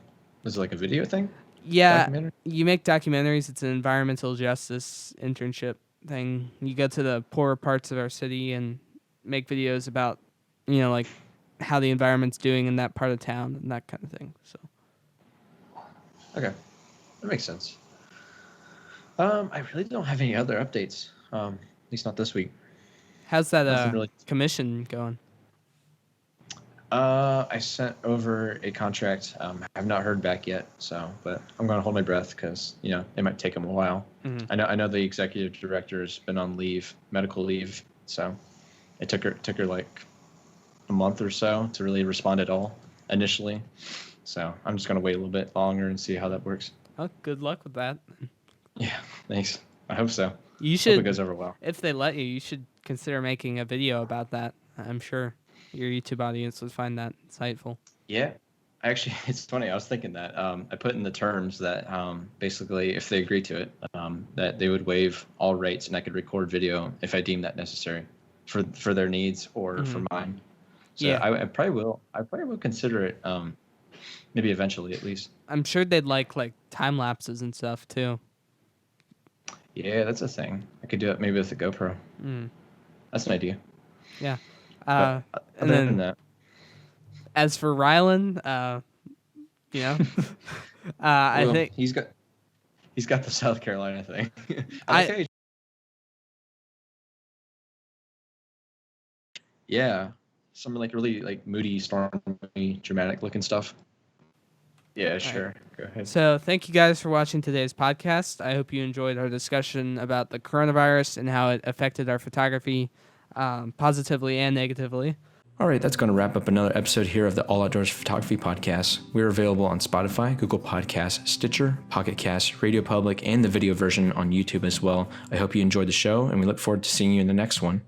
Is it like a video thing? yeah, Documentary? you make documentaries. It's an environmental justice internship thing. You go to the poorer parts of our city and make videos about, like how the environment's doing in that part of town and that kind of thing. So Okay. that makes sense. I really don't have any other updates. At least not this week. How's that Nothing really. commission going? I sent over a contract. I have not heard back yet, but I'm going to hold my breath because it might take them a while. Mhm. I know the executive director has been on leave, medical leave, so it took her like a month or so to really respond at all initially. So I'm just going to wait a little bit longer and see how that works. Oh, good luck with that. Yeah, thanks. I hope so. You Hope should, it goes over well. if they let you, you should consider making a video about that. I'm sure your YouTube audience would find that insightful. Yeah, actually, it's funny. I was thinking that I put in the terms that basically, if they agree to it, that they would waive all rates, and I could record video if I deem that necessary for their needs or for mine. So Yeah. I probably will. I probably will consider it. Maybe eventually, at least. I'm sure they'd like time lapses and stuff too. Yeah, that's a thing. I could do it maybe with a GoPro. That's an idea. Yeah. But And other then than that, as for Rylan, I well, think he's got the South Carolina thing. Yeah, some like really like moody, stormy, dramatic looking stuff. Yeah, sure. Go ahead. So thank you guys for watching today's podcast. I hope you enjoyed our discussion about the coronavirus and how it affected our photography positively and negatively. All right, that's going to wrap up another episode here of the All Outdoors Photography Podcast. We're available on Spotify, Google Podcasts, Stitcher, Pocket Casts, Radio Public, and the video version on YouTube as well. I hope you enjoyed the show, and we look forward to seeing you in the next one.